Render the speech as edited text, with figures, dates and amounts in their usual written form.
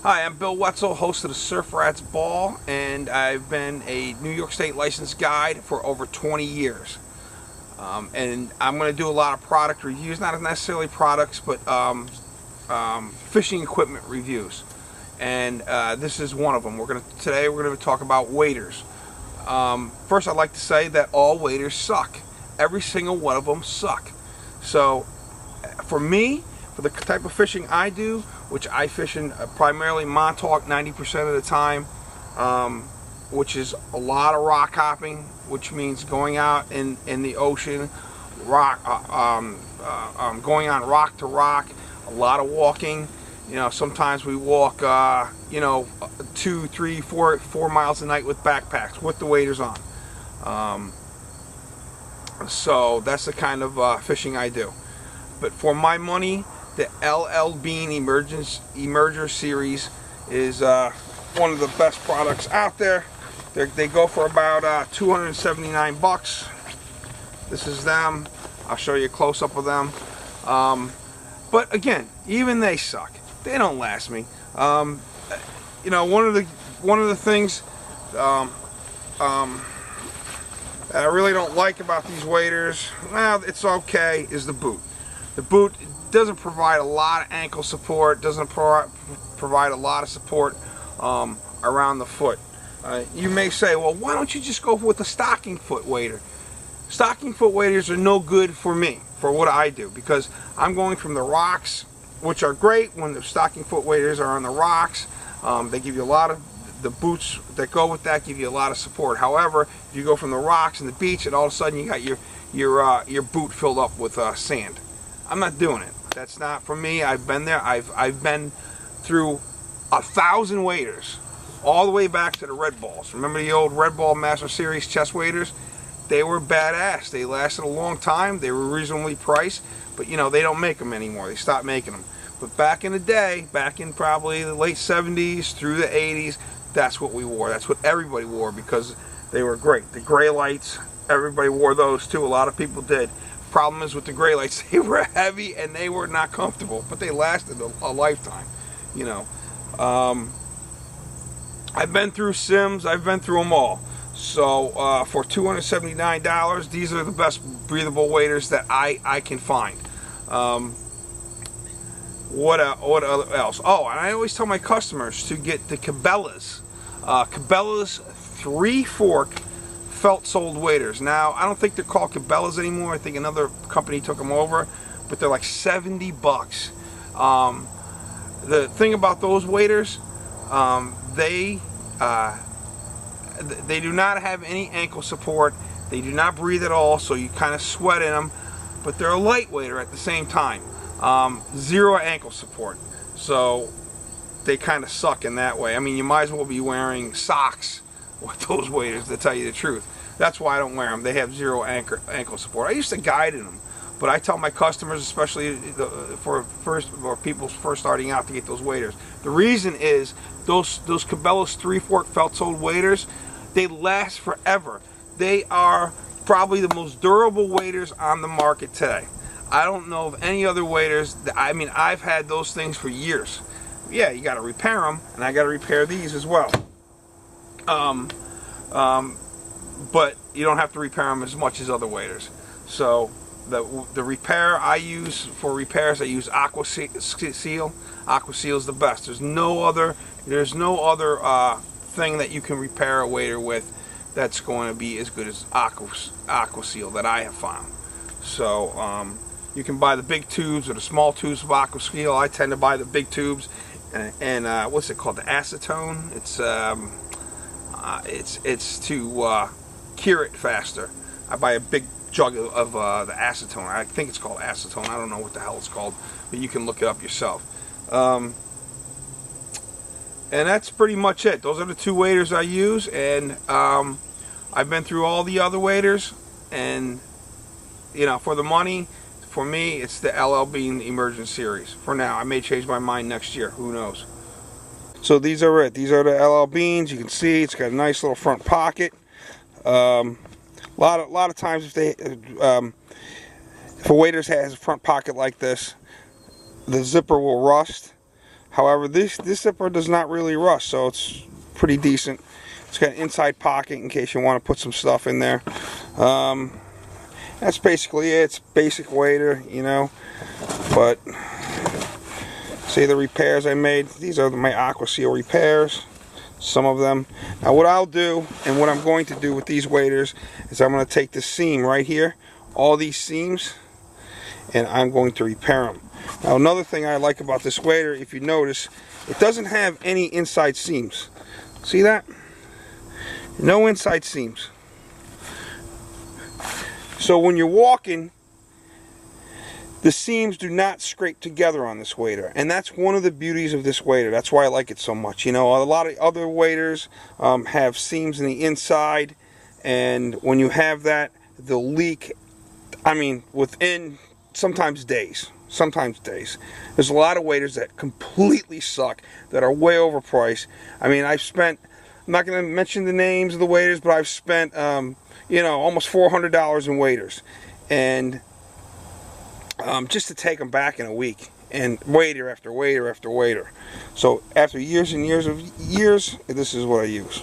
Hi, I'm Bill Wetzel, host of the Surf Rats Ball, and I've been a New York State licensed guide for over 20 years. And I'm going to do a lot of product reviews, not necessarily products, but fishing equipment reviews. And this is one of them. Today we're going to talk about waders. First, I'd like to say that all waders suck. Every single one of them suck. So, for me, for the type of fishing I do, which I fish in primarily Montauk 90% of the time, which is a lot of rock hopping, which means going out in the ocean, going on rock to rock, a lot of walking. You know, sometimes we walk, 2, 3, 4 miles a night with backpacks with the waders on. So that's the kind of fishing I do. But for my money, the LL Bean Emerger series is one of the best products out there. They go for about 279 bucks. This is them. I'll show you a close-up of them. But again, even they suck. They don't last me. You know, one of the things that I really don't like about these waders, well, it's okay, is the boot. The boot doesn't provide a lot of ankle support, doesn't provide a lot of support around the foot. You may say, well, why don't you just go with a stocking foot wader? Stocking foot waders are no good for me, for what I do, because I'm going from the rocks, which are great when the stocking foot waders are on the rocks. They give you a lot of, the boots that go with that give you a lot of support. However, if you go from the rocks and the beach and all of a sudden you got your boot filled up with sand, I'm not doing it. That's not for me. I've been there. I've been through 1,000 waders, all the way back to the red balls. Remember the old Red Ball Master Series chest waders? They were badass. They lasted a long time. They were reasonably priced, but you know, they don't make them anymore. They stopped making them. But back in the day, back in probably the late 70s through the 80s, that's what we wore. That's what everybody wore because they were great. The gray lights, everybody wore those too. A lot of people did. Problem is with the gray lights, they were heavy and they were not comfortable, but they lasted a lifetime. You know, I've been through Sims. I've been through them all. So for $279, these are the best breathable waders that I can find. What else? Oh, and I always tell my customers to get the Cabela's 3-fork felt-soled waders. Now, I don't think they're called Cabela's anymore. I think another company took them over, but they're like 70 bucks. The thing about those waders, they do not have any ankle support. They do not breathe at all, so you kind of sweat in them, but they're a light wader at the same time. Zero ankle support, so they kind of suck in that way. I mean, you might as well be wearing socks with those waders, to tell you the truth. That's why I don't wear them. They have zero ankle support. I used to guide in them, but I tell my customers, especially for people first starting out, to get those waders. The reason is those Cabela's 3-fork felt-soled waders, they last forever. They are probably the most durable waders on the market today. I don't know of any other waders. I mean, I've had those things for years. Yeah, you got to repair them, and I got to repair these as well. But you don't have to repair them as much as other waders. So the repair I use for repairs, I use Aqua Seal. Aqua Seal is the best. There's no other thing that you can repair a wader with that's going to be as good as Aqua Seal that I have found. So you can buy the big tubes or the small tubes of Aqua Seal. I tend to buy the big tubes, and what's it called? The acetone. It's to cure it faster. I buy a big jug of the acetone. I think it's called acetone. I don't know what the hell it's called, but you can look it up yourself. And that's pretty much it. Those are the two waders I use, and I've been through all the other waders, and you know, for the money, for me, it's the LL Bean Emergent Series. For now, I may change my mind next year. Who knows? So these are it. These are the LL Beans. You can see it's got a nice little front pocket. A lot of times, if a wader has a front pocket like this, the zipper will rust. However, this zipper does not really rust, so it's pretty decent. It's got an inside pocket in case you want to put some stuff in there. That's basically it. It's basic wader, you know. But see the repairs I made. These are my Aqua Seal repairs. Some of them. Now what I'll do, and what I'm going to do with these waders, is I'm going to take the seam right here, all these seams, and I'm going to repair them. Now another thing I like about this wader, if you notice, it doesn't have any inside seams. See that? No inside seams. So when you're walking, the seams do not scrape together on this wader, and that's one of the beauties of this wader. That's why I like it so much. You know, a lot of other waders have seams in the inside, and when you have that, they'll leak. I mean, within sometimes days. There's a lot of waders that completely suck, that are way overpriced. I mean, I'm not going to mention the names of the waders, but I've spent you know, almost $400 in waders, and just to take them back in a week, and wader after wader after wader. So after years and years of this is what I use.